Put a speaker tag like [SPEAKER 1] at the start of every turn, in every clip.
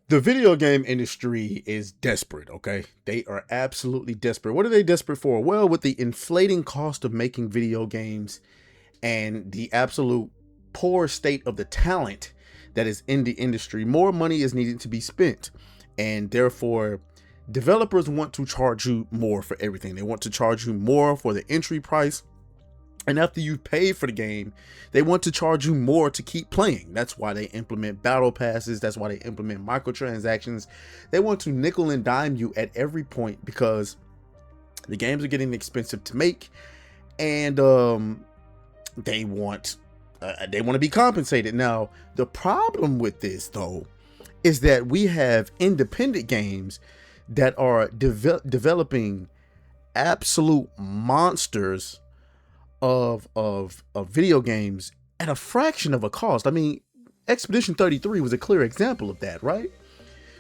[SPEAKER 1] The video game industry is desperate, okay? They are absolutely desperate. What are they desperate for? Well, with the inflating cost of making video games and the absolute poor state of the talent that is in the industry, more money is needed to be spent. And therefore, developers want to charge you more for everything. They want to charge you more for the entry price. And after you've paid for the game, they want to charge you more to keep playing. That's why they implement battle passes. That's why they implement microtransactions. They want to nickel and dime you at every point because the games are getting expensive to make, and they want to be compensated. Now, the problem with this, though, is that we have independent games that are developing absolute monsters of video games at a fraction of a cost. I mean, Expedition 33 was a clear example of that, right?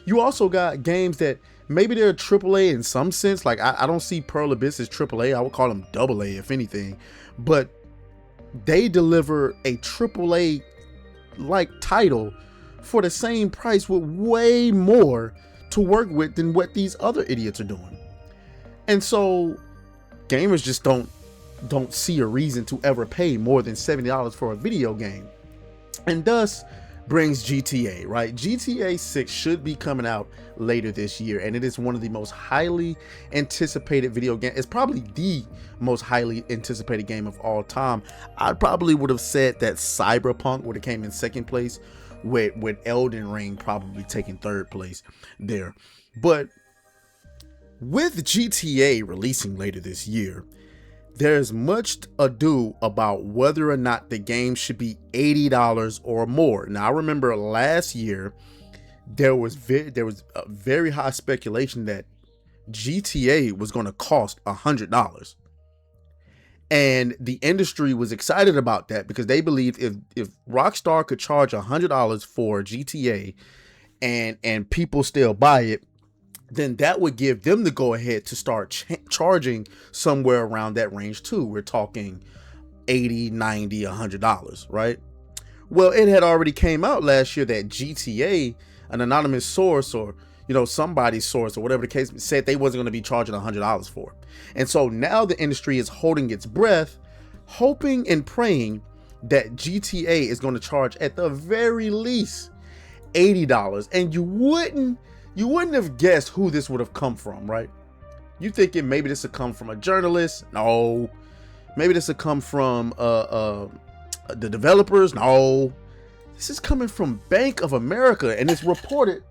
[SPEAKER 1] You also got games that maybe they're AAA in some sense. Like I don't see Pearl Abyss as AAA. I would call them AA if anything, but they deliver a AAA like title for the same price with way more to work with than what these other idiots are doing. And so gamers just don't see a reason to ever pay more than $70 for a video game. And thus brings GTA, right? GTA 6 should be coming out later this year, and it is one of the most highly anticipated video games. It's probably the most highly anticipated game of all time. I probably would have said that Cyberpunk would have came in second place, with Elden Ring probably taking third place there. But with GTA releasing later this year, there's much ado about whether or not the game should be $80 or more. Now, I remember last year there was a very high speculation that GTA was going to cost $100, and the industry was excited about that because they believed if Rockstar could charge $100 for GTA and people still buy it, then that would give them the go ahead to start charging somewhere around that range too. We're talking $80, $90, $100, right? Well, it had already came out last year that GTA, an anonymous source, or somebody's source or whatever the case, said they wasn't going to be charging $100 for it. And so now the industry is holding its breath, hoping and praying that GTA is going to charge at the very least $80. And you wouldn't have guessed who this would have come from, right? You thinking maybe this would come from a journalist? No. Maybe this would come from the developers? No. This is coming from Bank of America, and it's reported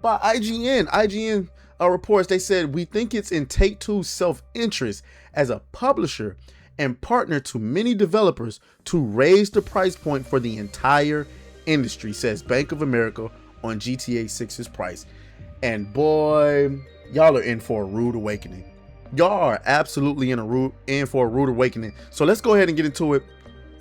[SPEAKER 1] by IGN. IGN reports, they said, we think it's in Take-Two's self-interest as a publisher and partner to many developers to raise the price point for the entire industry, says Bank of America on GTA 6's price. And boy, y'all are in for a rude awakening. Y'all are absolutely in for a rude awakening. So let's go ahead and get into it.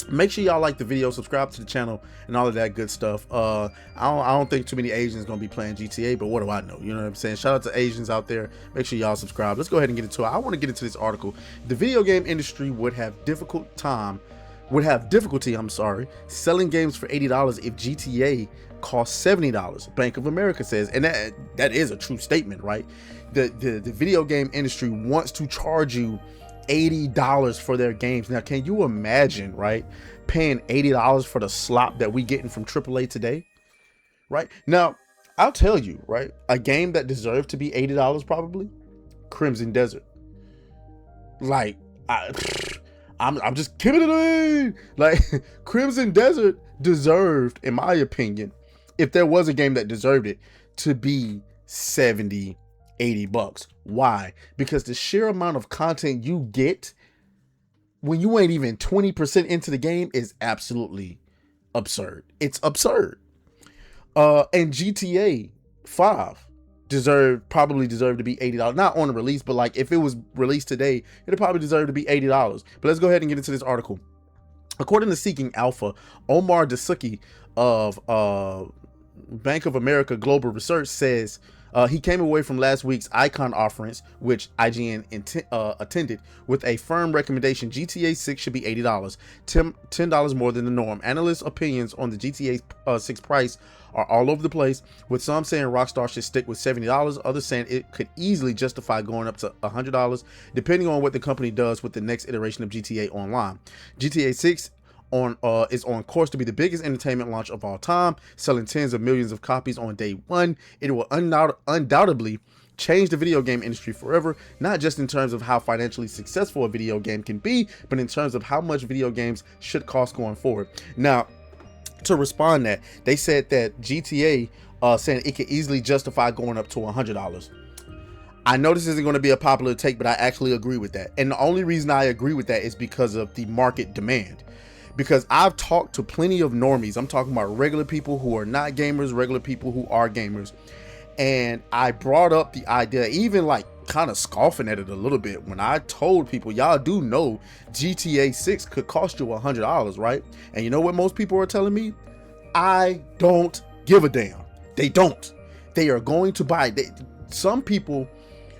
[SPEAKER 1] Make sure y'all like the video, subscribe to the channel, and all of that good stuff. I don't think too many Asians gonna be playing GTA, but what do I know? You know what I'm saying? Shout out to Asians out there. Make sure y'all subscribe. Let's go ahead and get into it. I want to get into this article. The video game industry would have difficulty, selling games for $80 if GTA costs $70, Bank of America says. And that is a true statement, right? The video game industry wants to charge you $80 for their games. Now, can you imagine, right, paying $80 for the slop that we getting from AAA today, right? Now, I'll tell you, right, a game that deserved to be $80 probably, Crimson Desert. Like, I'm just kidding it. Like, Crimson Desert deserved, in my opinion, if there was a game that deserved it, to be $70, $80. Why? Because the sheer amount of content you get when you ain't even 20% into the game is absolutely absurd. It's absurd. And GTA 5 probably deserved to be $80. Not on the release, but like if it was released today, it'd probably deserve to be $80. But let's go ahead and get into this article. According to Seeking Alpha, Omar Dasuki of Bank of America Global Research says He came away from last week's Icon conference, which IGN attended, with a firm recommendation. GTA 6 should be $80, $10 more than the norm. Analysts' opinions on the GTA 6 price are all over the place, with some saying Rockstar should stick with $70, others saying it could easily justify going up to $100, depending on what the company does with the next iteration of GTA Online. GTA 6 is on course to be the biggest entertainment launch of all time, selling tens of millions of copies on day one. It will undoubtedly change the video game industry forever, not just in terms of how financially successful a video game can be, but in terms of how much video games should cost going forward. Now, to respond that, they said that GTA saying it could easily justify going up to $100. I know this isn't going to be a popular take, but I actually agree with that. And the only reason I agree with that is because of the market demand. Because I've talked to plenty of normies. I'm talking about regular people who are not gamers, regular people who are gamers. And I brought up the idea, even like kind of scoffing at it a little bit, when I told people, y'all do know GTA 6 could cost you $100, right? And you know what most people are telling me? I don't give a damn. They don't. They are going to buy. Some people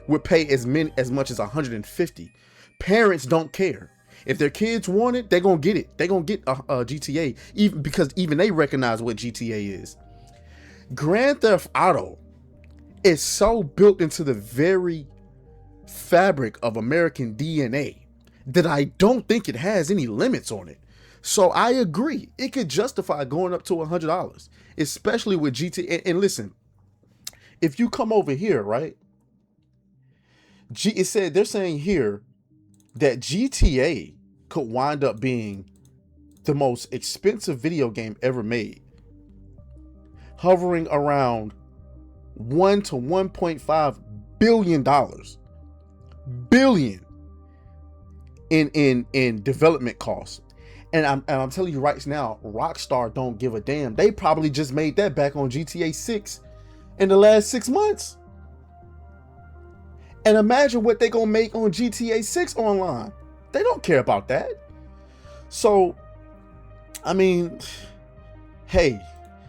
[SPEAKER 1] would pay as much as $150. Parents don't care. If their kids want it, they're gonna get it. They're gonna get GTA, even because even they recognize what GTA is. Grand Theft Auto is so built into the very fabric of American DNA that I don't think it has any limits on it. So I agree, it could justify going up to $100, especially with GTA. And listen, if you come over here, right? They're saying here that GTA could wind up being the most expensive video game ever made, hovering around $1 to $1.5 billion in development costs. And I'm telling you right now, Rockstar don't give a damn. They probably just made that back on GTA 6 in the last 6 months. And imagine what they're gonna make on GTA 6 online. They don't care about that. So, I mean, hey,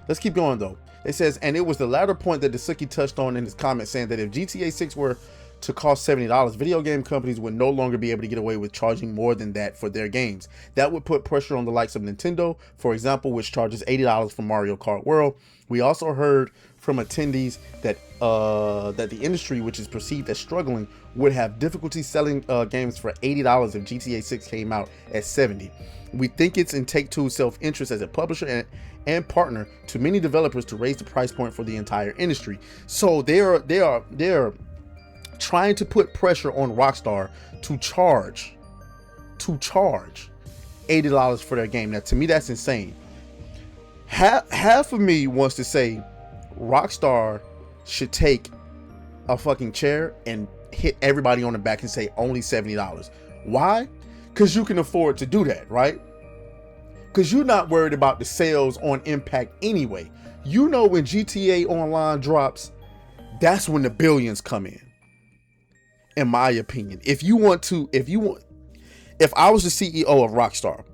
[SPEAKER 1] let's keep going though. It says, and it was the latter point that Dasuki touched on in his comment, saying that if GTA 6 were to cost $70, video game companies would no longer be able to get away with charging more than that for their games. That would put pressure on the likes of Nintendo, for example, which charges $80 for Mario Kart World. We also heard from attendees that that the industry, which is perceived as struggling, would have difficulty selling games for $80 if GTA 6 came out at $70. We think it's in Take-Two's self-interest as a publisher and partner to many developers to raise the price point for the entire industry. So they're trying to put pressure on Rockstar to charge $80 for their game. Now, to me, that's insane. Half of me wants to say Rockstar should take a fucking chair and hit everybody on the back and say only $70. Why? Because you can afford to do that, right? Because you're not worried about the sales on impact anyway. You know, when GTA Online drops, that's when the billions come in my opinion. If I was the CEO of Rockstar,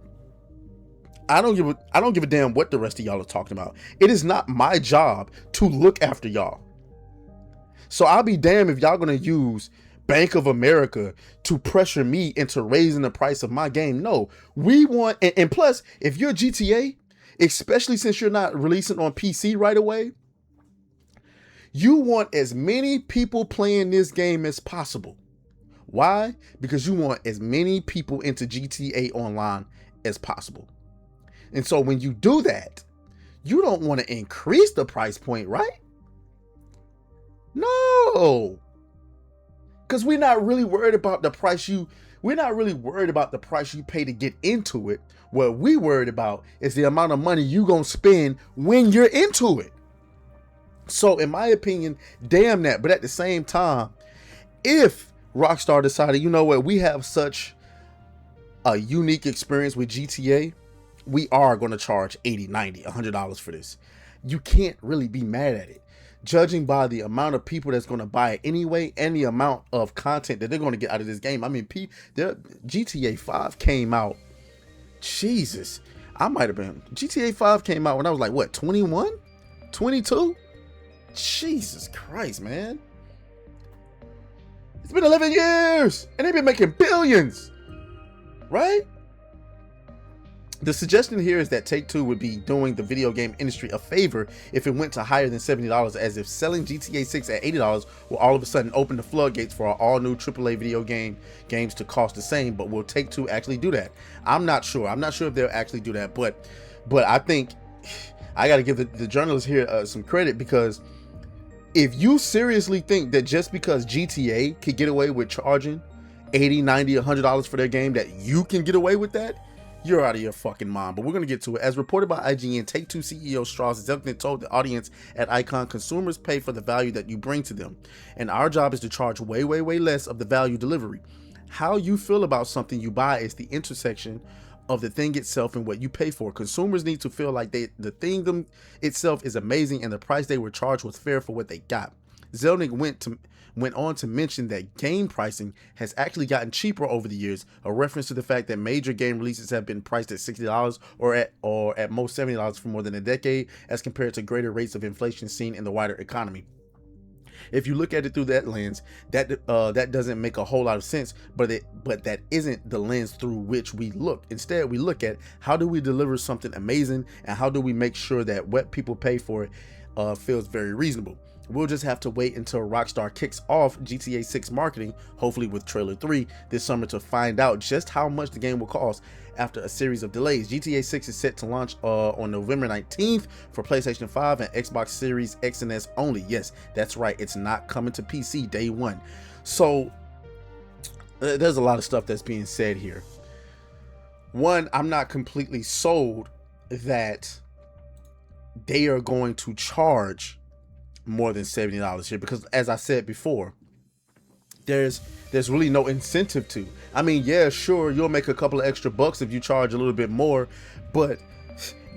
[SPEAKER 1] I don't give a damn what the rest of y'all are talking about. It is not my job to look after y'all. So I'll be damned if y'all gonna use Bank of America to pressure me into raising the price of my game. No, we want, and plus, if you're GTA, especially since you're not releasing on PC right away, you want as many people playing this game as possible. Why? Because you want as many people into GTA Online as possible. And so when you do that, you don't want to increase the price point, right? No. Because we're not really worried about the price you pay to get into it. What we worried about is the amount of money you gonna spend when you're into it. So in my opinion, damn that. But at the same time, if Rockstar decided, you know what, we have such a unique experience with GTA, we are going to charge $80, $90, $100 for this. You can't really be mad at it, judging by the amount of people that's going to buy it anyway and the amount of content that they're going to get out of this game. I mean, GTA 5 came out, Jesus, GTA 5 came out when I was like, what, 21, 22? Jesus Christ, man. It's been 11 years and they've been making billions, right? The suggestion here is that Take-Two would be doing the video game industry a favor if it went to higher than $70, as if selling GTA 6 at $80 will all of a sudden open the floodgates for all new AAA video games to cost the same. But will Take-Two actually do that? I'm not sure. I'm not sure if they'll actually do that, but I think I got to give the journalists here some credit, because if you seriously think that just because GTA could get away with charging $80, $90, $100 for their game, that you can get away with that, you're out of your fucking mind. But we're going to get to it. As reported by IGN, Take-Two CEO Strauss has told the audience at Icon, consumers pay for the value that you bring to them, and our job is to charge way, way, way less of the value delivery. How you feel about something you buy is the intersection of the thing itself and what you pay for. Consumers need to feel like the thing itself is amazing and the price they were charged was fair for what they got. Zelnick went on to mention that game pricing has actually gotten cheaper over the years, a reference to the fact that major game releases have been priced at $60 or at most $70 for more than a decade, as compared to greater rates of inflation seen in the wider economy. If you look at it through that lens, that doesn't make a whole lot of sense, but that isn't the lens through which we look. Instead, we look at how do we deliver something amazing, and how do we make sure that what people pay for it feels very reasonable. We'll just have to wait until Rockstar kicks off GTA 6 marketing, hopefully with trailer 3 this summer, to find out just how much the game will cost after a series of delays. GTA 6 is set to launch on November 19th for PlayStation 5 and Xbox Series X and S only. Yes, that's right. It's not coming to PC day one. So there's a lot of stuff that's being said here. One, I'm not completely sold that they are going to charge more than $70 here, because as I said before, there's really no incentive to. I mean, yeah, sure, you'll make a couple of extra bucks if you charge a little bit more, but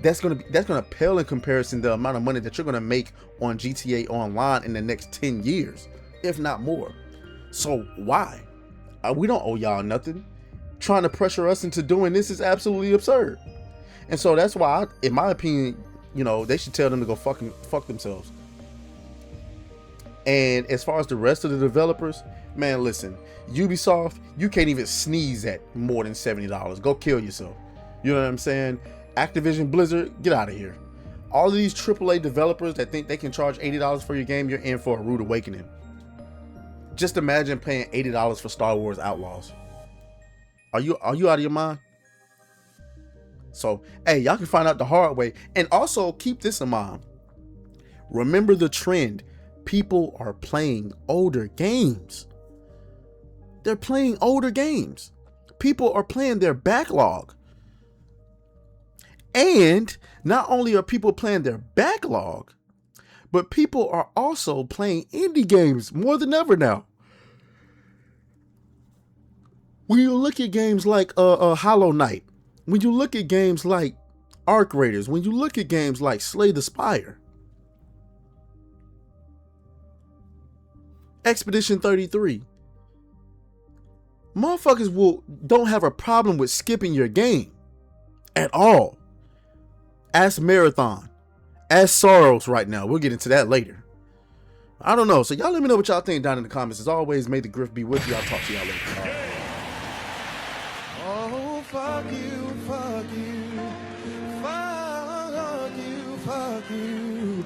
[SPEAKER 1] that's gonna pale in comparison to the amount of money that you're gonna make on GTA Online in the next 10 years, if not more. So why? We don't owe y'all nothing. Trying to pressure us into doing this is absolutely absurd. And so that's why, in my opinion, they should tell them to go fuck themselves. And as far as the rest of the developers, man, listen, Ubisoft, you can't even sneeze at more than $70. Go kill yourself. You know what I'm saying? Activision Blizzard, get out of here. All of these AAA developers that think they can charge $80 for your game, you're in for a rude awakening. Just imagine paying $80 for Star Wars Outlaws. Are you out of your mind? So, hey, y'all can find out the hard way. And also keep this in mind. Remember the trend. People are playing older games. They're playing older games. People are playing their backlog. And not only are people playing their backlog, but people are also playing indie games more than ever now. When you look at games like Hollow Knight, when you look at games like Arc Raiders, when you look at games like Slay the Spire, Expedition 33, motherfuckers don't have a problem with skipping your game at all. Ask Marathon, ask Sorrows right now. We'll get into that later. I don't know. So y'all let me know what y'all think down in the comments. As always, may the grift be with you. I'll talk to y'all later.
[SPEAKER 2] Oh, fuck you, fuck you, fuck you, fuck you.